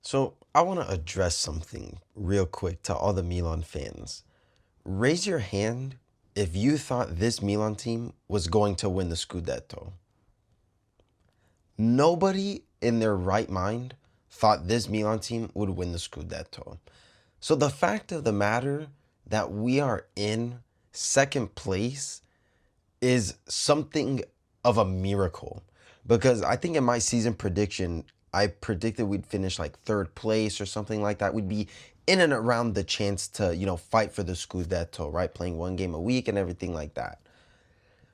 So I want to address something real quick to all the Milan fans. Raise your hand if you thought this Milan team was going to win the Scudetto. Nobody in their right mind thought this Milan team would win the Scudetto. So the fact of the matter that we are in second place is something of a miracle, because I think in my season prediction, I predicted we'd finish like third place or something like that. We'd be in and around the chance to, fight for the Scudetto, right? Playing one game a week and everything like that.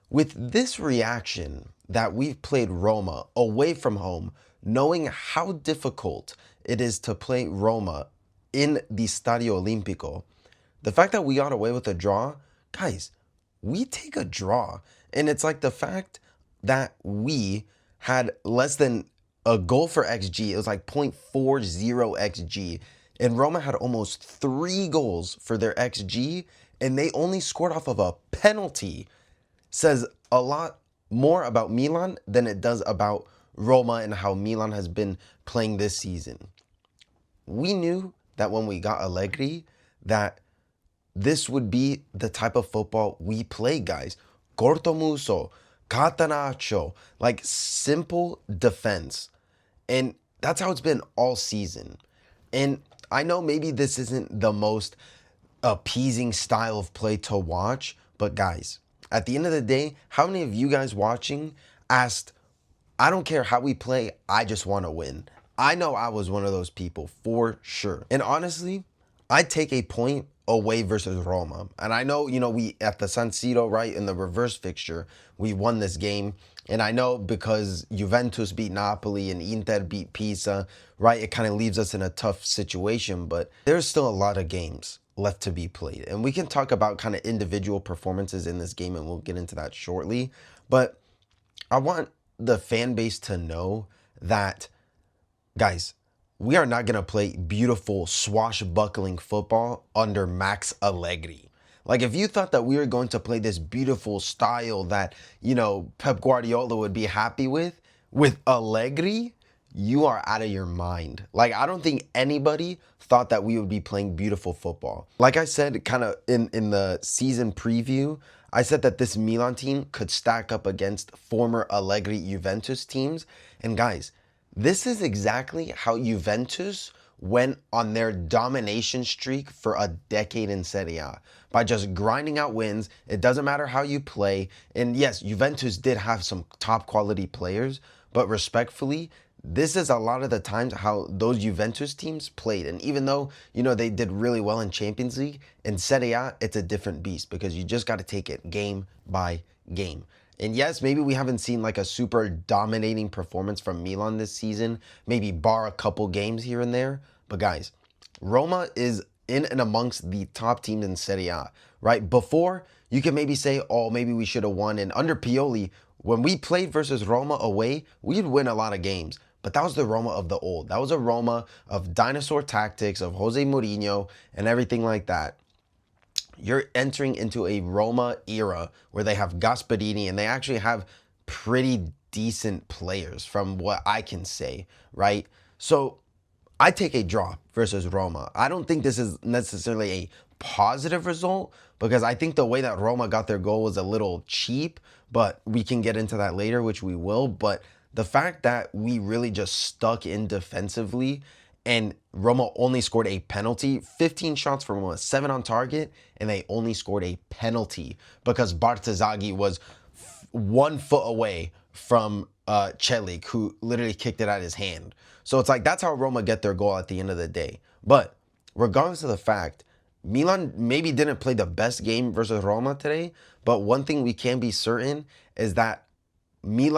With this reaction that we've played Roma away from home, knowing how difficult it is to play Roma in the Stadio Olimpico, the fact that we got away with a draw, guys, we take a draw. And it's like the fact that we had less than a goal for XG. It was like 0.40 XG. And Roma had almost 3 goals for their XG. And they only scored off of a penalty. Says a lot more about Milan than it does about Roma and how Milan has been playing this season. We knew that when we got Allegri, that this would be the type of football we play, guys. Cortomuso, catenaccio, like simple defense. And that's how it's been all season. And I know maybe this isn't the most appeasing style of play to watch, but guys, at the end of the day, how many of you guys watching asked, I don't care how we play, I just want to win? I know I was one of those people for sure. And honestly, I'd take a point away versus Roma. And I know, we at the San Siro, right, in the reverse fixture, we won this game. And I know because Juventus beat Napoli and Inter beat Pisa, right, it kind of leaves us in a tough situation. But there's still a lot of games left to be played. And we can talk about kind of individual performances in this game, and we'll get into that shortly. But I want the fan base to know that, guys, we are not going to play beautiful swashbuckling football under Max Allegri. Like, if you thought that we were going to play this beautiful style that, Pep Guardiola would be happy with Allegri, you are out of your mind. Like, I don't think anybody thought that we would be playing beautiful football. Like I said, kind of in the season preview, I said that this Milan team could stack up against former Allegri Juventus teams. And guys, this is exactly how Juventus went on their domination streak for a decade in Serie A, by just grinding out wins. It doesn't matter how you play. And yes, Juventus did have some top quality players, but respectfully, this is a lot of the times how those Juventus teams played. And even though, they did really well in Champions League, in Serie A, it's a different beast, because you just got to take it game by game. And yes, maybe we haven't seen like a super dominating performance from Milan this season, maybe bar a couple games here and there. But guys, Roma is in and amongst the top teams in Serie A, right? Before, you can maybe say, oh, maybe we should have won. And under Pioli, when we played versus Roma away, we'd win a lot of games. But that was the Roma of the old. That was a Roma of dinosaur tactics, of Jose Mourinho, and everything like that. You're entering into a Roma era where they have Gasperini, and they actually have pretty decent players from what I can say, right? So I take a draw versus Roma. I don't think this is necessarily a positive result, because I think the way that Roma got their goal was a little cheap, but we can get into that later, which we will. But the fact that we really just stuck in defensively, and Roma only scored a penalty, 15 shots from Roma, 7 on target, and they only scored a penalty because Bartezaghi was 1 foot away from Celik, who literally kicked it out of his hand. So it's like, that's how Roma get their goal at the end of the day. But regardless of the fact, Milan maybe didn't play the best game versus Roma today, but one thing we can be certain is that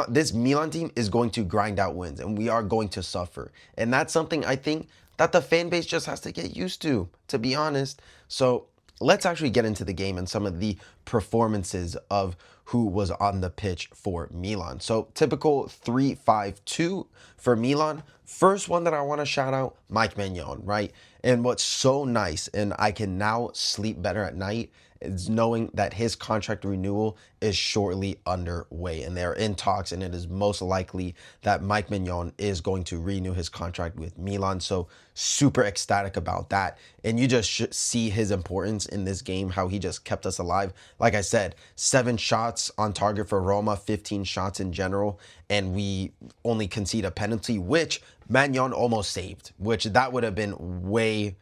this Milan team is going to grind out wins, and we are going to suffer. And that's something I think that the fan base just has to get used to be honest. So let's actually get into the game and some of the performances of who was on the pitch for Milan. So typical 3-5-2 for Milan. First one that I want to shout out, Mike Maignan, right? And what's so nice, and I can now sleep better at night, is knowing that his contract renewal is shortly underway and they're in talks, and it is most likely that Mike Maignan is going to renew his contract with Milan. So super ecstatic about that. And you just see his importance in this game, how he just kept us alive. Like I said, 7 shots on target for Roma, 15 shots in general, and we only concede a penalty, which Maignan almost saved, which that would have been way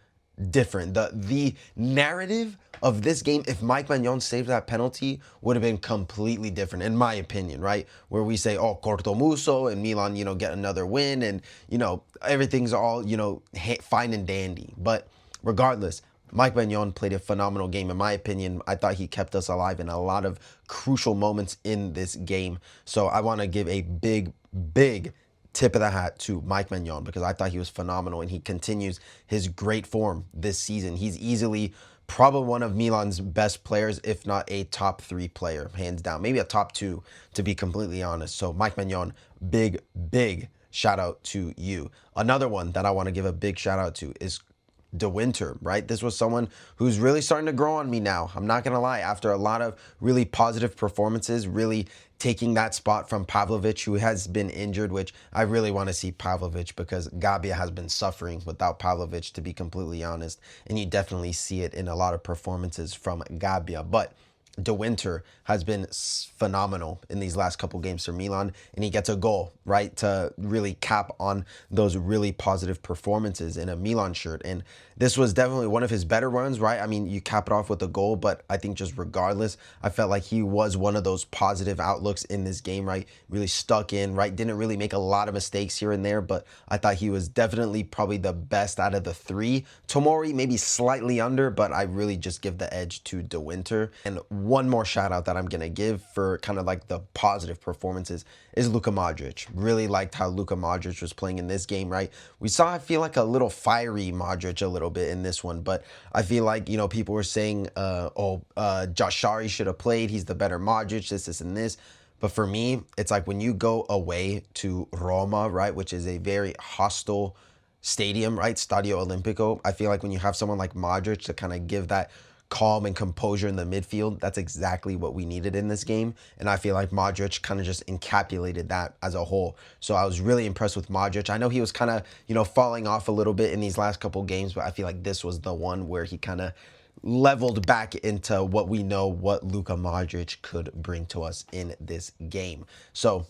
different. The narrative of this game, if Mike Maignan saved that penalty, would have been completely different, in my opinion, right? Where we say, oh, cortomuso, and Milan, get another win, and, everything's all, fine and dandy. But regardless, Mike Maignan played a phenomenal game. In my opinion, I thought he kept us alive in a lot of crucial moments in this game. So I want to give a big, big tip of the hat to Mike Maignan because I thought he was phenomenal and he continues his great form this season. He's easily probably one of Milan's best players, if not a top 3 player, hands down. Maybe a top 2, to be completely honest. So Mike Maignan, big, big shout out to you. Another one that I want to give a big shout out to is De Winter, right? This was someone who's really starting to grow on me now. I'm not going to lie. After a lot of really positive performances, really taking that spot from Pavlovic, who has been injured, which I really want to see Pavlovic because Gabbia has been suffering without Pavlovic, to be completely honest. And you definitely see it in a lot of performances from Gabbia. But De Winter has been phenomenal in these last couple games for Milan, and he gets a goal, right, to really cap on those really positive performances in a Milan shirt. And this was definitely one of his better runs, right? I mean, you cap it off with a goal, but I think just regardless, I felt like he was one of those positive outlooks in this game, right? Really stuck in, right? Didn't really make a lot of mistakes here and there, but I thought he was definitely probably the best out of the 3. Tomori maybe slightly under, but I really just give the edge to De Winter. And one more shout out that I'm going to give for kind of like the positive performances is Luka Modric. Really liked how Luka Modric was playing in this game, right? We saw, I feel like, a little fiery Modric a little bit in this one, but I feel like, people were saying, Josh Shari should have played. He's the better Modric, this, and this. But for me, it's like when you go away to Roma, right, which is a very hostile stadium, right, Stadio Olimpico, I feel like when you have someone like Modric to kind of give that calm and composure in the midfield, that's exactly what we needed in this game. And I feel like Modric kind of just encapsulated that as a whole. So I was really impressed with Modric. I know he was kind of, falling off a little bit in these last couple games, but I feel like this was the one where he kind of leveled back into what we know what Luka Modric could bring to us in this game. So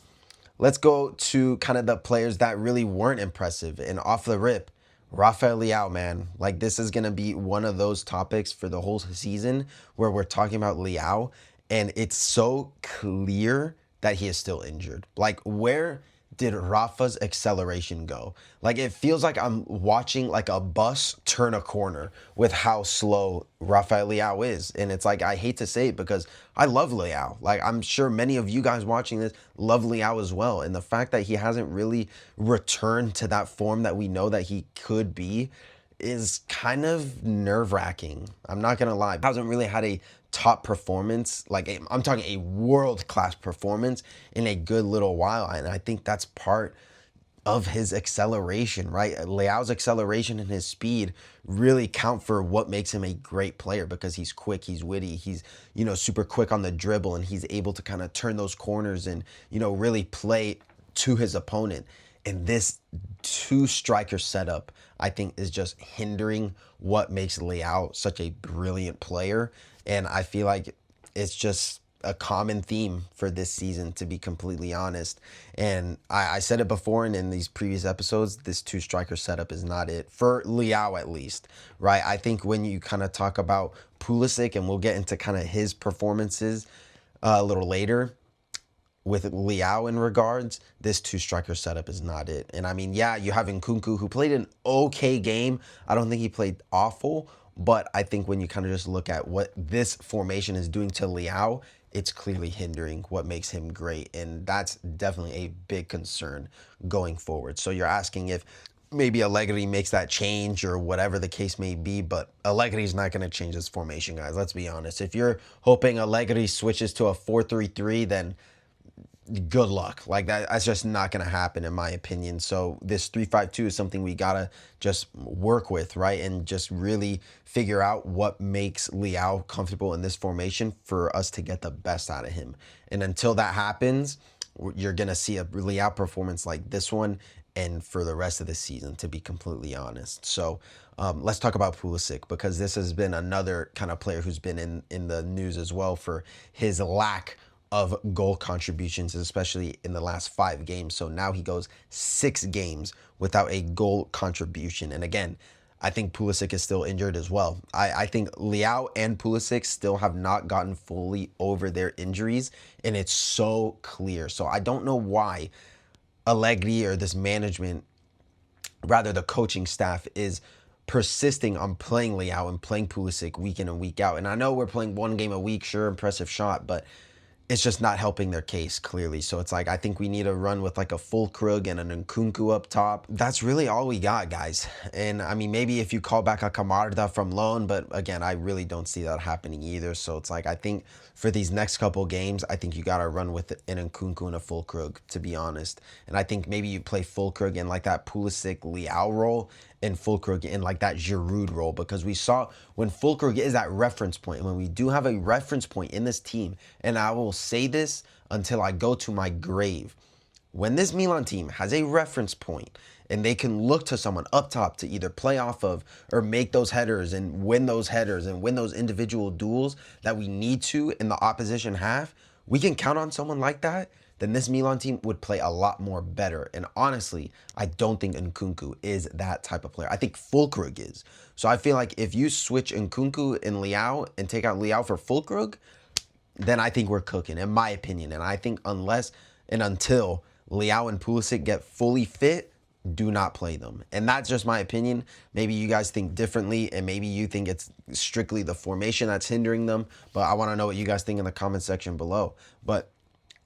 let's go to kind of the players that really weren't impressive. And off the rip, Rafael Leao, man. Like, this is going to be one of those topics for the whole season where we're talking about Leao, and it's so clear that he is still injured. Like, where did Rafa's acceleration go? Like, it feels like I'm watching like a bus turn a corner with how slow Rafael Leao is. And it's like, I hate to say it because I love Leao. Like, I'm sure many of you guys watching this love Leao as well. And the fact that he hasn't really returned to that form that we know that he could be is kind of nerve-wracking. I'm not going to lie. He hasn't really had a top performance, like I'm talking a world-class performance in a good little while. And I think that's part of his acceleration, right? Leao's acceleration and his speed really count for what makes him a great player because he's quick, he's witty, he's, super quick on the dribble, and he's able to kind of turn those corners and, really play to his opponent. And this 2-striker setup, I think, is just hindering what makes Leao such a brilliant player. And I feel like it's just a common theme for this season, to be completely honest. And I said it before and in these previous episodes, this 2-striker setup is not it, for Leao at least, right? I think when you kind of talk about Pulisic, and we'll get into kind of his performances a little later, with Leao in regards, this 2-striker setup is not it. And I mean, yeah, you have Nkunku, who played an okay game. I don't think he played awful, but I think when you kind of just look at what this formation is doing to Leao, it's clearly hindering what makes him great. And that's definitely a big concern going forward. So you're asking if maybe Allegri makes that change or whatever the case may be, but Allegri's not going to change this formation, guys. Let's be honest. If you're hoping Allegri switches to a 4-3-3, then good luck. Like that's just not going to happen in my opinion. So this 3-5-2 is something we got to just work with, right? And just really figure out what makes Leao comfortable in this formation for us to get the best out of him. And until that happens, you're going to see a Leao performance like this one and for the rest of the season, to be completely honest. So let's talk about Pulisic, because this has been another kind of player who's been in the news as well for his lack of goal contributions, especially in the last 5 games. So now he goes 6 games without a goal contribution. And again, I think Pulisic is still injured as well. I think Leao and Pulisic still have not gotten fully over their injuries, and it's so clear. So I don't know why Allegri or this management, rather the coaching staff, is persisting on playing Leao and playing Pulisic week in and week out. And I know we're playing 1 game a week, sure, impressive shot, but it's just not helping their case clearly. So it's like I think we need to run with like a full Krug and an Nkunku up top. That's really all we got, guys. And I mean, maybe if you call back a Camarda from loan, but again, I really don't see that happening either. So it's like I think for these next couple games, I think you got to run with an Nkunku and a full Krug, to be honest. And I think maybe you play full Krug in like that Pulisic Leao role and Fulkrug in like that Giroud role, because we saw when Fulkrug is that reference point, and when we do have a reference point in this team, and I will say this until I go to my grave, when this Milan team has a reference point and they can look to someone up top to either play off of or make those headers and win those individual duels that we need to in the opposition half, we can count on someone like that, then this Milan team would play a lot more better. And honestly, I don't think Nkunku is that type of player. I think Fulkrug is. So I feel like if you switch Nkunku and Leao and take out Leao for Fulkrug, then I think we're cooking, in my opinion. And I think unless and until Leao and Pulisic get fully fit, do not play them. And that's just my opinion. Maybe you guys think differently, and maybe you think it's strictly the formation that's hindering them. But I want to know what you guys think in the comment section below. But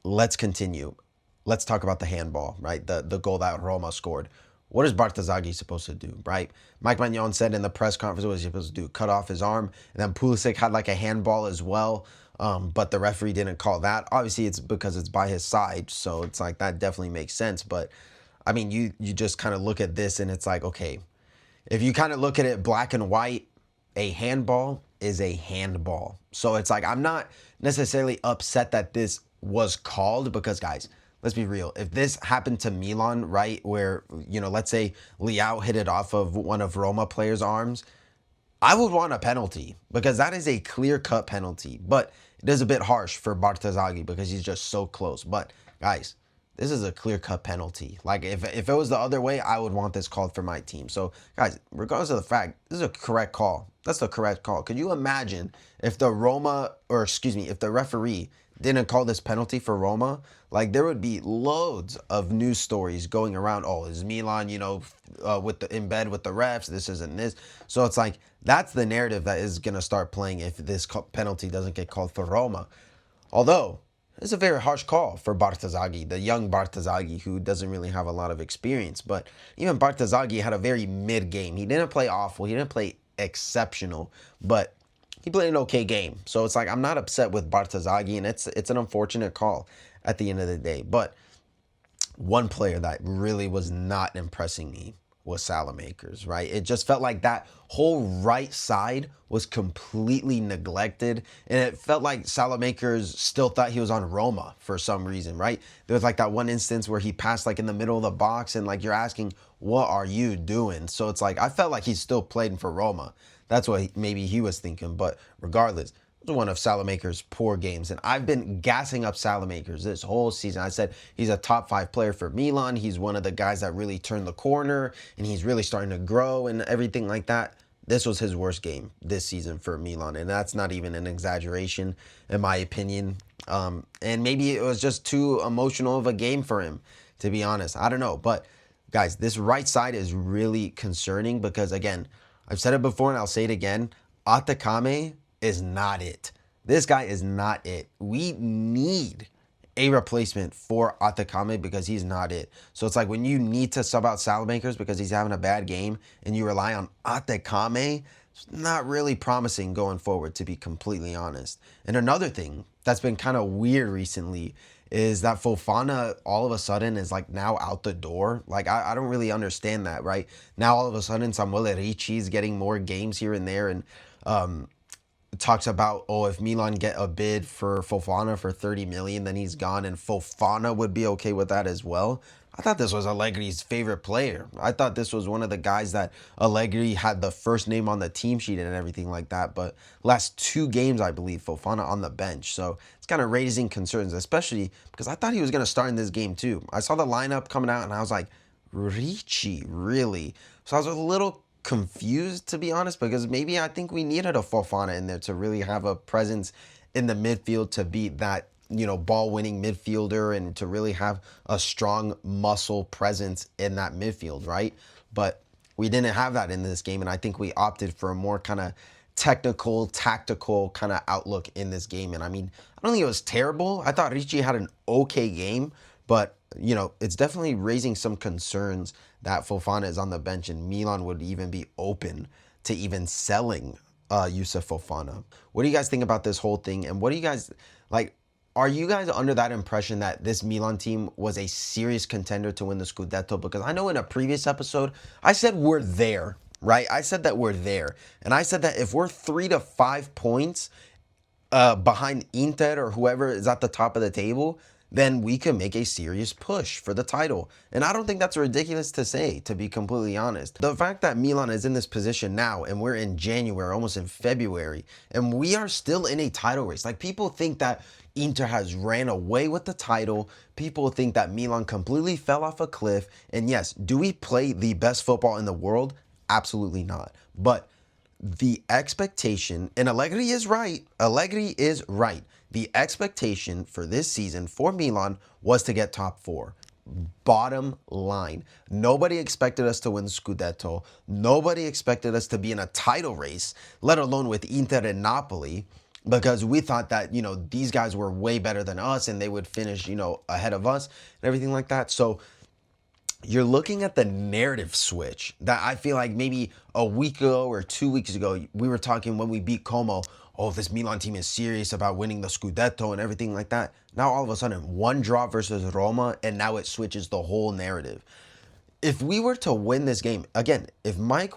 let's continue. Let's talk about the handball, right? The goal that Roma scored. What is Bartazaghi supposed to do, right? Mike Magnon said in the press conference what was he supposed to do? Cut off his arm. And then Pulisic had like a handball as well, but the referee didn't call that. Obviously, it's because it's by his side, so it's like that definitely makes sense. But I mean, you just kind of look at this and it's like, okay, if you kind of look at it black and white, a handball is a handball. So it's like I'm not necessarily upset that this was called, because guys, let's be real. If this happened to Milan, right, where, you know, let's say Leao hit it off of one of Roma players' arms, I would want a penalty, because that is a clear-cut penalty. But it is a bit harsh for Bartazaghi because he's just so close. But guys, this is a clear-cut penalty. Like, if it was the other way, I would want this called for my team. So, guys, regardless of the fact, this is a correct call. That's the correct call. Could you imagine if the if the referee didn't call this penalty for Roma? Like, there would be loads of news stories going around. Oh, is Milan, in bed with the refs? This isn't this. So it's like, that's the narrative that is going to start playing if this penalty doesn't get called for Roma. Although, it's a very harsh call for Bartazaghi, the young Bartazaghi, who doesn't really have a lot of experience. But even Bartazaghi had a very mid game. He didn't play awful. He didn't play exceptional. But he played an okay game. So it's like I'm not upset with Bartazaghi, and it's an unfortunate call at the end of the day. But one player that really was not impressing me was Salamakers, right? It just felt like that whole right side was completely neglected, and it felt like Salamakers still thought he was on Roma for some reason, right? There was like that one instance where he passed like in the middle of the box, and like you're asking, what are you doing? So it's like I felt like he still played for Roma. That's what maybe he was thinking. But regardless, it was one of Salamakers' poor games. And I've been gassing up Salamakers this whole season. I said he's a top 5 player for Milan. He's one of the guys that really turned the corner, and he's really starting to grow and everything like that. This was his worst game this season for Milan, and that's not even an exaggeration, in my opinion. And maybe it was just too emotional of a game for him, to be honest. I don't know. But, guys, this right side is really concerning because, again, I've said it before and I'll say it again. Atakame is not it. This guy is not it. We need a replacement for Atakame because he's not it. So it's like when you need to sub out Salamakers because he's having a bad game and you rely on Atakame, it's not really promising going forward, to be completely honest. And another thing that's been kind of weird recently is that Fofana all of a sudden is like now out the door. Like I don't really understand that, right? Now all of a sudden Samuel Ricci is getting more games here and there, and talks about, oh, if Milan get a bid for Fofana for 30 million, then he's gone, and Fofana would be okay with that as well. I thought this was Allegri's favorite player. I thought this was one of the guys that Allegri had the first name on the team sheet and everything like that. But last 2 games, I believe, Fofana on the bench. So it's kind of raising concerns, especially because I thought he was going to start in this game too. I saw the lineup coming out and I was like, Ricci, really? So I was a little confused, to be honest, because maybe I think we needed a Fofana in there to really have a presence in the midfield, to be that, ball winning midfielder, and to really have a strong muscle presence in that midfield, right? But we didn't have that in this game, and I think we opted for a more kind of technical, tactical kind of outlook in this game. And I mean, I don't think it was terrible. I thought Ricci had an okay game, but it's definitely raising some concerns that Fofana is on the bench and Milan would even be open to even selling Yusuf Fofana. What do you guys think about this whole thing? And what do you guys like? Are you guys under that impression that this Milan team was a serious contender to win the Scudetto? Because I know in a previous episode, I said we're there, right? I said that we're there. And I said that if we're 3 to 5 points behind Inter or whoever is at the top of the table, then we can make a serious push for the title. And I don't think that's ridiculous to say, to be completely honest. The fact that Milan is in this position now, and we're in January, almost in February, and we are still in a title race. Like, people think that Inter has ran away with the title. People think that Milan completely fell off a cliff. And yes, do we play the best football in the world? Absolutely not. But the expectation, and Allegri is right. Allegri is right. The expectation for this season for Milan was to get top 4. Bottom line. Nobody expected us to win Scudetto. Nobody expected us to be in a title race, let alone with Inter and Napoli, because we thought that, these guys were way better than us and they would finish, ahead of us and everything like that. So you're looking at the narrative switch that I feel like maybe a week ago or 2 weeks ago, we were talking when we beat Como, oh, this Milan team is serious about winning the Scudetto and everything like that. Now, all of a sudden, one draw versus Roma, and now it switches the whole narrative. If we were to win this game, again, if Mike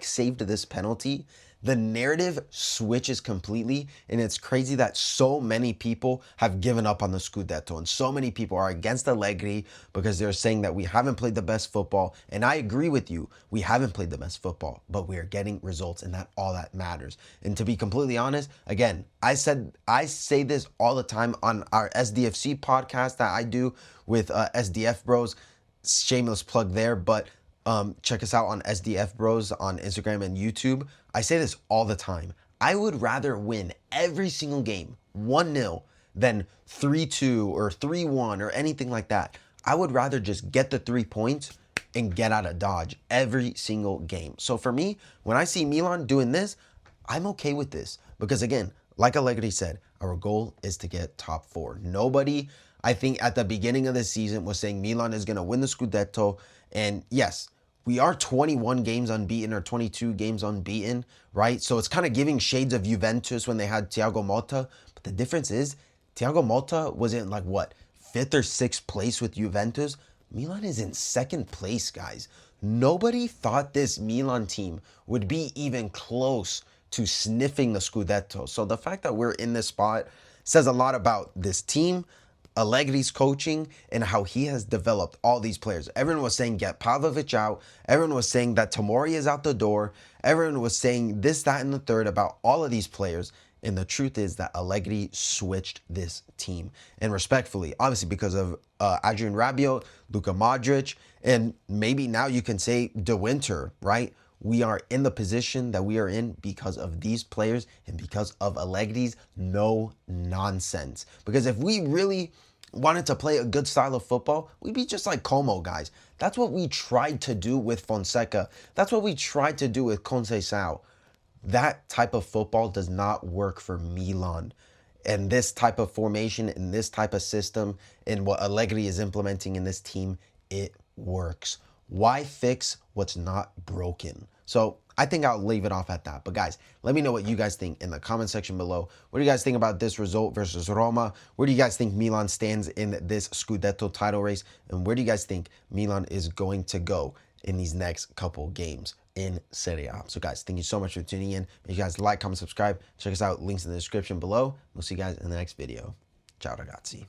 saved this penalty, the narrative switches completely, and it's crazy that so many people have given up on the Scudetto, and so many people are against Allegri because they're saying that we haven't played the best football, and I agree with you, we haven't played the best football, but we are getting results, and that all that matters. And to be completely honest, again, I say this all the time on our SDFC podcast that I do with SDF Bros. Shameless plug there, but check us out on SDF Bros on Instagram and YouTube. I say this all the time. I would rather win every single game 1-0 than 3-2 or 3-1 or anything like that. I would rather just get the 3 points and get out of Dodge every single game. So for me, when I see Milan doing this, I'm okay with this because, again, like Allegri said, our goal is to get top 4. Nobody, I think, at the beginning of the season was saying Milan is going to win the Scudetto. And yes, we are 21 games unbeaten or 22 games unbeaten, right? So it's kind of giving shades of Juventus when they had Thiago Motta. But the difference is Thiago Motta was in 5th or 6th place with Juventus. Milan is in 2nd place, guys. Nobody thought this Milan team would be even close to sniffing the Scudetto. So the fact that we're in this spot says a lot about this team, Allegri's coaching, and how he has developed all these players. Everyone was saying get Pavlovic out. Everyone was saying that Tomori is out the door. Everyone was saying this, that, and the third about all of these players. And the truth is that Allegri switched this team. And respectfully, obviously because of Adrian Rabiot, Luka Modric, and maybe now you can say De Winter, right? We are in the position that we are in because of these players and because of Allegri's no nonsense. Because if we really wanted to play a good style of football, we'd be just like Como, guys. That's what we tried to do with Fonseca. That's what we tried to do with Conceição. That type of football does not work for Milan. And this type of formation and this type of system and what Allegri is implementing in this team, it works. Why fix what's not broken? So I think I'll leave it off at that. But guys, let me know what you guys think in the comment section below. What do you guys think about this result versus Roma? Where do you guys think Milan stands in this Scudetto title race? And where do you guys think Milan is going to go in these next couple games in Serie A? So guys, thank you so much for tuning in. Make sure you guys like, comment, subscribe. Check us out. Links in the description below. We'll see you guys in the next video. Ciao ragazzi.